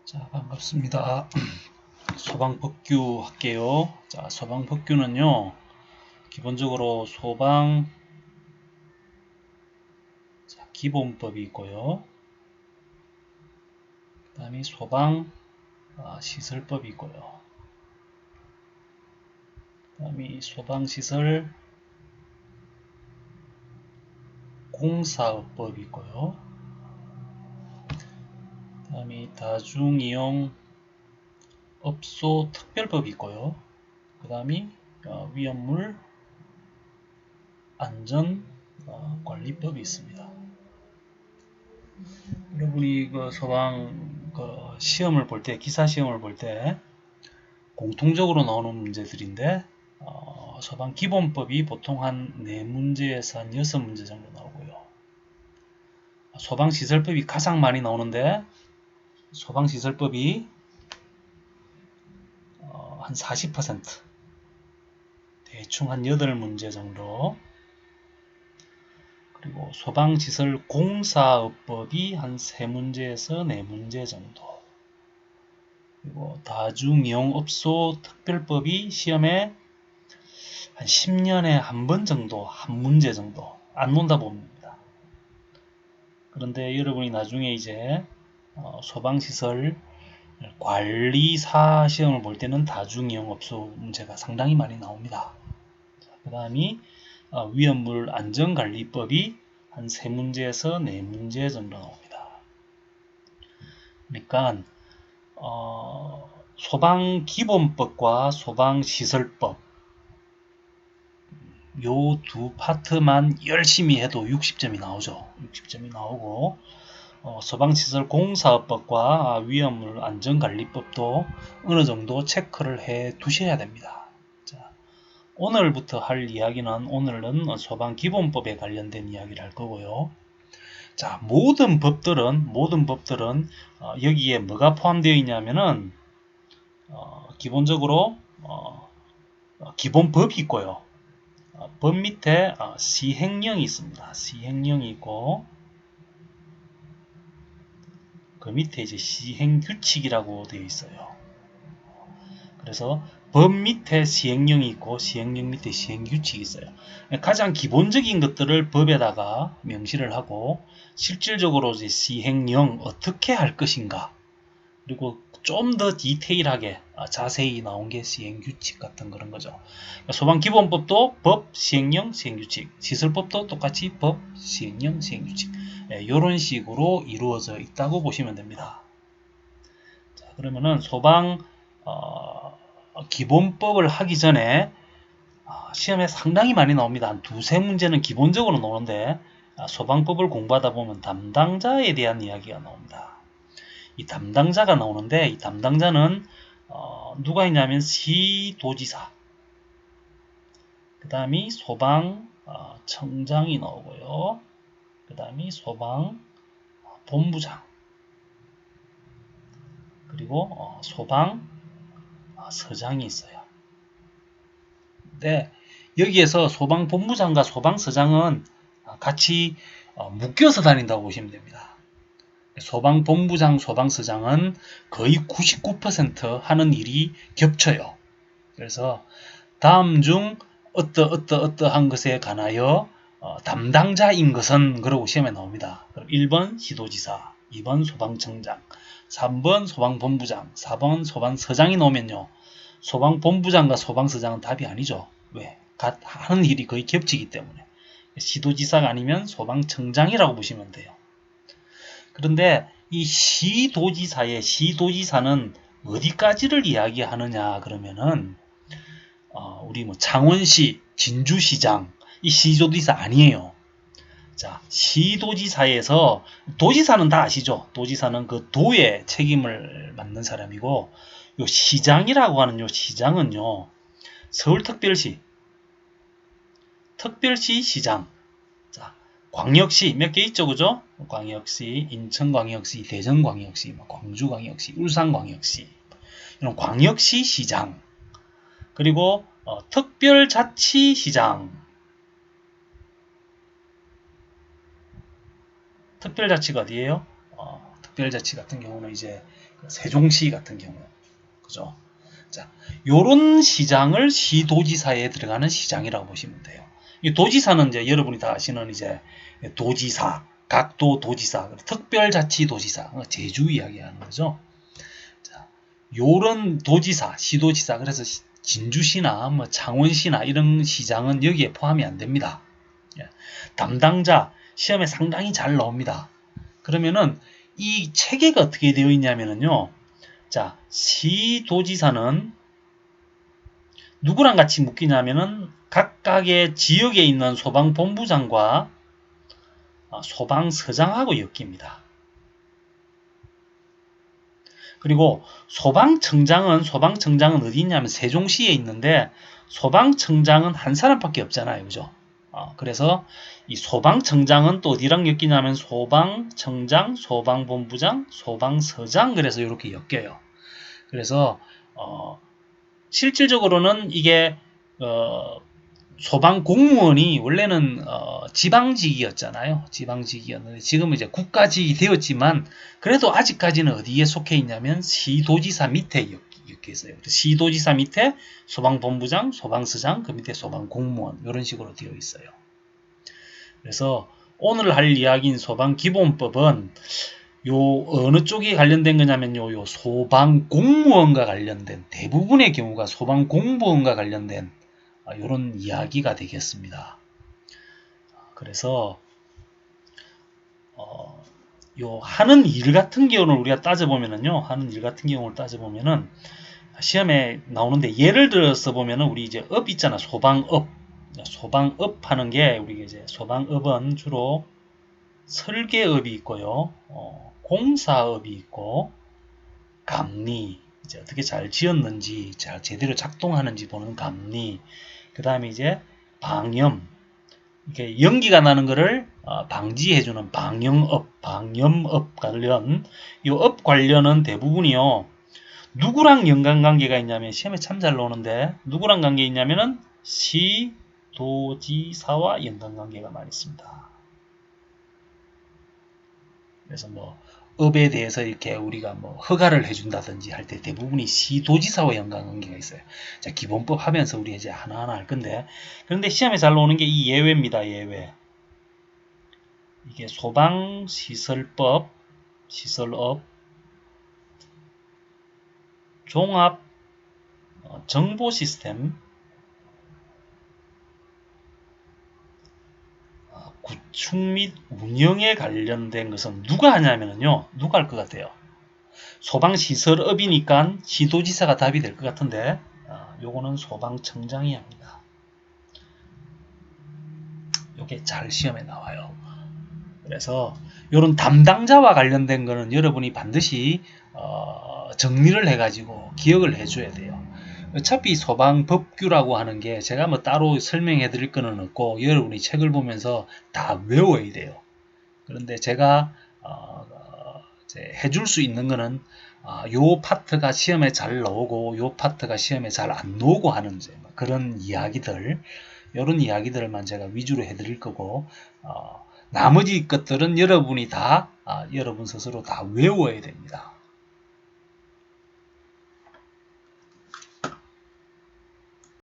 자, 반갑습니다. 소방법규 할게요. 자, 소방법규는요, 기본적으로 소방 기본법이 있고요. 그 다음에 소방 시설법이 있고요. 그 다음에 소방시설 공사업법이 있고요. 그 다음에 다중이용 업소 특별법이 있고요. 그 다음에 위험물 안전관리법이 있습니다. 여러분이 그 소방 시험을 볼 때, 기사 시험을 볼 때 공통적으로 나오는 문제들인데 소방 기본법이 보통 한 4문제에서 한 6문제 정도 나오고요. 소방시설법이 가장 많이 나오는데 소방시설법이 한 40%, 대충 한 8문제 정도, 그리고 소방시설 공사업법이 한 3문제에서 4문제 정도, 그리고 다중이용업소 특별법이 시험에 한 10년에 한 번 정도, 한 문제 정도 안 논다 봅니다. 그런데 여러분이 나중에 이제 소방시설 관리사 시험을 볼 때는 다중이용업소 문제가 상당히 많이 나옵니다. 그 다음이 위험물 안전관리법이 한 3문제에서 4문제 정도 나옵니다. 그러니까 소방기본법과 소방시설법 요 두 파트만 열심히 해도 60점이 나오죠. 60점이 나오고 소방시설 공사업법과 위험물 안전관리법도 어느 정도 체크를 해 두셔야 됩니다. 자, 오늘부터 할 이야기는 오늘은 소방기본법에 관련된 이야기를 할 거고요. 자, 모든 법들은 여기에 뭐가 포함되어 있냐면은 기본적으로 기본법이 있고요. 법 밑에 시행령이 있습니다. 시행령이 있고 그 밑에 이제 시행규칙이라고 되어 있어요. 그래서 법 밑에 시행령이 있고 시행령 밑에 시행규칙이 있어요. 가장 기본적인 것들을 법에다가 명시를 하고 실질적으로 이제 시행령 어떻게 할 것인가, 그리고 좀 더 디테일하게 자세히 나온 게 시행규칙 같은 그런 거죠. 소방기본법도 법, 시행령, 시행규칙, 시설법도 똑같이 법, 시행령, 시행규칙, 이런 식으로 이루어져 있다고 보시면 됩니다. 자, 그러면은 소방 기본법을 하기 전에 시험에 상당히 많이 나옵니다. 한 두세 문제는 기본적으로 나오는데 소방법을 공부하다 보면 담당자에 대한 이야기가 나옵니다. 이 담당자가 나오는데 이 담당자는 누가 있냐면 시도지사, 그 다음이 소방청장이 나오고요. 그 다음이 소방본부장, 그리고 소방서장이 있어요. 근데 여기에서 소방본부장과 소방서장은 같이 묶여서 다닌다고 보시면 됩니다. 소방본부장, 소방서장은 거의 99% 하는 일이 겹쳐요. 그래서 다음 중 어떠한 것에 관하여 담당자인 것은 그러고 시험에 나옵니다. 그럼 1번 시도지사, 2번 소방청장, 3번 소방본부장, 4번 소방서장이 나오면요, 소방본부장과 소방서장은 답이 아니죠. 왜? 하는 일이 거의 겹치기 때문에. 시도지사가 아니면 소방청장이라고 보시면 돼요. 그런데 이 시도지사는 어디까지를 이야기하느냐 그러면은 우리 뭐 창원시, 진주시장, 이 시도지사 아니에요. 자, 시도지사에서 도지사는 다 아시죠? 도지사는 그 도의 책임을 맡는 사람이고, 요 시장이라고 하는 요 시장은요, 서울특별시, 특별시 시장, 자, 광역시 몇 개 있죠, 그죠? 광역시, 인천광역시, 대전광역시, 광주광역시, 울산광역시, 이런 광역시 시장, 그리고 특별자치시장, 특별자치가 어디예요? 특별자치 같은 경우는 이제 세종시 같은 경우, 그죠? 자, 요런 시장을 시도지사에 들어가는 시장이라고 보시면 돼요. 이 도지사는 이제 여러분이 다 아시는 이제 도지사, 각도 도지사, 특별자치도지사, 제주 이야기하는 거죠. 자, 요런 도지사, 시도지사, 그래서 진주시나 뭐 창원시나 이런 시장은 여기에 포함이 안 됩니다. 담당자, 시험에 상당히 잘 나옵니다. 그러면은 이 체계가 어떻게 되어 있냐면요. 자, 시도지사는 누구랑 같이 묶이냐면은 각각의 지역에 있는 소방본부장과 소방서장하고 엮입니다. 그리고 소방청장은 어디 있냐면 세종시에 있는데 소방청장은 한 사람밖에 없잖아요. 그죠? 그래서 이 소방청장은 또 어디랑 엮이냐면 소방청장, 소방본부장, 소방서장 그래서 이렇게 엮여요. 그래서 실질적으로는 이게 소방 공무원이 원래는 지방직이었잖아요. 지방직이었는데 지금은 이제 국가직이 되었지만 그래도 아직까지는 어디에 속해 있냐면 시도지사 밑에 엮여 있어요. 시도지사 밑에 소방본부장, 소방서장, 그 밑에 소방공무원 이런 식으로 되어 있어요. 그래서 오늘 할 이야기인 소방기본법은 요 어느 쪽이 관련된 거냐면요. 요 소방공무원과 관련된 대부분의 경우가 소방공무원과 관련된 이런 이야기가 되겠습니다. 그래서 요 하는 일 같은 경우는 우리가 따져보면은요. 하는 일 같은 경우를 따져보면은 시험에 나오는데 예를 들어서 보면은 우리 이제 업 있잖아. 소방업. 소방업 하는 게 우리 이제 소방업은 주로 설계업이 있고요. 공사업이 있고 감리, 이제 어떻게 잘 지었는지, 잘 제대로 작동하는지 보는 감리, 그 다음에 이제 방염, 이렇게 연기가 나는 것을 방지해주는 방염업 관련, 이 업 관련은 대부분이요. 누구랑 연관관계가 있냐면 시험에 참 잘 나오는데 누구랑 관계 있냐면은 시도지사와 연관관계가 많이 있습니다. 그래서 뭐 업에 대해서 이렇게 우리가 뭐 허가를 해준다든지 할 때 대부분이 시도지사와 연관관계가 있어요. 자, 기본법 하면서 우리 이제 하나하나 할 건데, 그런데 시험에 잘 나오는 게 이 예외입니다. 예외. 이게 소방시설법, 시설업, 종합 정보시스템, 구축 및 운영에 관련된 것은 누가 하냐면요. 누가 할 것 같아요? 소방시설업이니까 시도지사가 답이 될 것 같은데 요거는 소방청장이 합니다. 요게 잘 시험에 나와요. 그래서 요런 담당자와 관련된 거는 여러분이 반드시 정리를 해가지고 기억을 해줘야 돼요. 어차피 소방법규라고 하는 게 제가 뭐 따로 설명해 드릴 거는 없고 여러분이 책을 보면서 다 외워야 돼요. 그런데 제가 해줄 수 있는 거는 요 파트가 시험에 잘 나오고 요 파트가 시험에 잘 안 나오고 하는 그런 이야기들, 이런 이야기들만 제가 위주로 해드릴 거고 나머지 것들은 여러분이 다 여러분 스스로 다 외워야 됩니다.